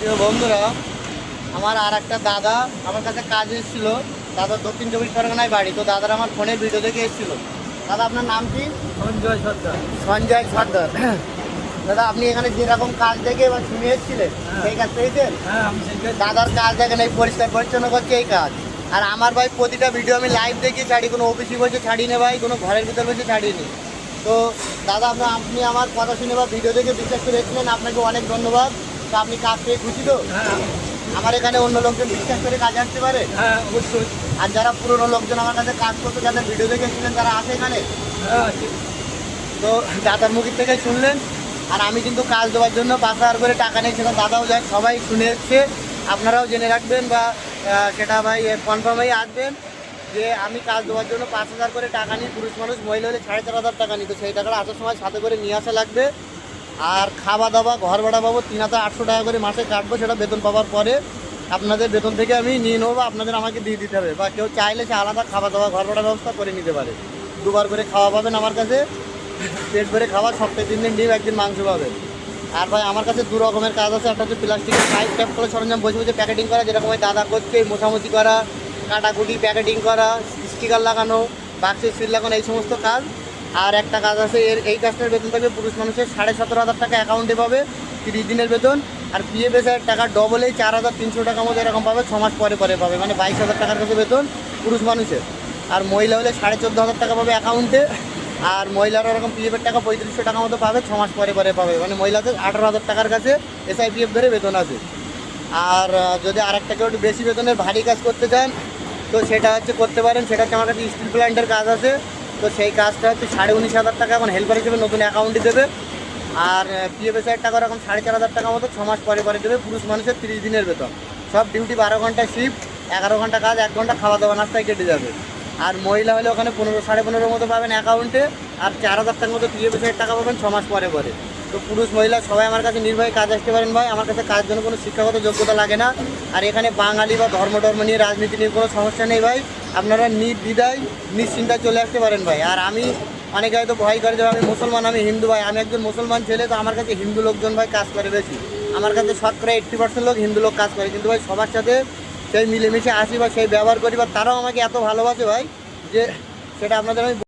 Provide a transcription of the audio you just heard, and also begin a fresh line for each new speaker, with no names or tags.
প্রিয় বন্ধুরা, আমার আর একটা দাদা আমার কাছে কাজ এসেছিল। দাদা দক্ষিণ চব্বিশ পরগনায় বাড়ি। তো দাদার আমার ফোনে ভিডিও দেখে এসেছিল। দাদা আপনার নাম কি?
সঞ্জয় সর্দার।
সঞ্জয় সর্দার। দাদা আপনি এখানে যেরকম কাজ দেখে এবার শুনে এসেছিলেন, সেই কাজ পেয়েছেন?
হ্যাঁ, আমি সেই কাজ।
দাদার কাজ দেখেন, এই পরিষ্কার পরিচ্ছন্ন করছে এই কাজ। আর আমার ভাই প্রতিটা ভিডিও আমি লাইভ দেখি ছাড়ি, কোনো অফিসে বসে ছাড়ি না ভাই, কোনো ঘরের ভিতর বসে ছাড়িনি। তো দাদা আপনি আমার কথা শুনে বা ভিডিও দেখে বিশ্বাস করে এসেছিলেন, আপনাকে অনেক ধন্যবাদ। তো আপনি কাজ পেয়ে খুশি তো?
হ্যাঁ,
আমার এখানে অন্য লোকজন বিশ্বাস করে কাজ আসতে পারে।
হ্যাঁ, অবশ্যই।
আর যারা পুরনো লোকজন আমার কাছে কাজ করতে, যাদের ভিডিও দেখে এসেছিলেন, তারা আসে এখানে।
হ্যাঁ,
তো দাদার মুখের থেকে শুনলেন। আর আমি কিন্তু কাজ দেওয়ার জন্য 5,000 করে টাকা নেই, সেটা দাদাও যায়, সবাই শুনে এসছে। আপনারাও জেনে রাখবেন বা সেটা ভাই কনফার্ম হয়ে আসবেন যে আমি কাজ দেওয়ার জন্য 5,000 করে টাকা নিই। পুরুষ মানুষ, মহিলা হলে 4,500 টাকা নিই। তো সেই টাকাটা আসার সময় সাথে করে নিয়ে আসা লাগবে। আর খাওয়া দাওয়া, ঘর ভাড়া পাবো 3,800 টাকা করে মাসে কাটবো, সেটা বেতন পাওয়ার পরে আপনাদের বেতন থেকে আমি নিয়ে নেবো বা আপনাদের আমাকে দিয়ে দিতে হবে। বা কেউ চাইলে সে আলাদা খাওয়া দাওয়া, ঘর ভাড়া ব্যবস্থা করে নিতে পারে। 2বার করে খাওয়া পাবেন আমার কাছে, পেট ভরে খাওয়া। সপ্তাহে 3 দিন ডিম, 1 দিন মাংস পাবেন। আর ভাই আমার কাছে 2 রকমের কাজ আছে। একটা হচ্ছে প্লাস্টিকের পাইপ ট্যাপ করে সরঞ্জাম বসে বসে প্যাকেটিং করা, যেরকম ওই দাদা করছে, মোছামুছি করা, কাটাকুটি, প্যাকেটিং করা, স্টিকার লাগানো, বাক্সের সিল লাগানো, এই সমস্ত কাজ। আর একটা কাজ আছে, এই কাজটার বেতন থাকবে পুরুষ মানুষের 17,500 টাকা অ্যাকাউন্টে পাবে 30 দিনের বেতন। আর PF টাকা ডবলেই 4,300 টাকার মধ্যে এরকম পাবে, 6 মাস পরে পরে পাবে, মানে 22,000 টাকার কাছে বেতন পুরুষ মানুষের। আর মহিলা হলে 14,500 টাকা পাবে অ্যাকাউন্টে। আর মহিলারা এরকম PF টাকা 3,500 টাকার মতো পাবে, 6 মাস পরে পরে পাবে, মানে মহিলাদের 18,000 টাকার কাছে SIPF ধরে বেতন আছে। আর যদি আরেকটা কেউ একটু বেশি বেতনের ভারী কাজ করতে চান, তো সেটা হচ্ছে করতে পারেন। সেটা হচ্ছে আমার কাছে স্টিল প্ল্যান্টের কাজ আছে। তো সেই কাজটা হচ্ছে 19,500 টাকা এখন হেল্পার হিসেবে নতুন অ্যাকাউন্টে দেবে। আর PF টাকা এরকম 4,500 টাকা মতো 6 মাস পরে পরে দেবে। পুরুষ মানুষের 30 দিনের বেতন। সব ডিউটি 12 ঘন্টা শিফট, 11 ঘন্টা কাজ, 1 ঘন্টা খাওয়া দাওয়া নাস্তায় কেটে যাবে। আর মহিলা হলে ওখানে 15-15.5 মতো পাবেন অ্যাকাউন্টে। আর 4,000 টাকার মতো PF টাকা পাবেন 6 মাস পরে পরে। তো পুরুষ মহিলা সবাই আমার কাছে নির্ভয়ে কাজ আসতে পারেন ভাই। আমার কাছে কাজ জন্য কোনো শিক্ষাগত যোগ্যতা লাগে না। আর এখানে বাঙালি বা ধর্ম নিয়ে, রাজনীতি নিয়ে কোনো সমস্যা নেই ভাই। আপনারা নির্দ্বিধায় নিশ্চিন্তায় চলে আসতে পারেন ভাই। আর আমি, অনেকে হয়তো ভয় করে যে আমি মুসলমান, আমি হিন্দু ভাই। আমি একজন মুসলমান ছেলে, তো আমার কাছে হিন্দু লোকজন ভাই কাজ করে বেশি। আমার কাছে শতকরা 80% লোক হিন্দু লোক কাজ করে। কিন্তু ভাই সবার সাথে সেই মিলেমিশে আসি বা সেই ব্যবহার করি, বা তারাও আমাকে এত ভালোবাসে ভাই যে সেটা আপনাদের আমি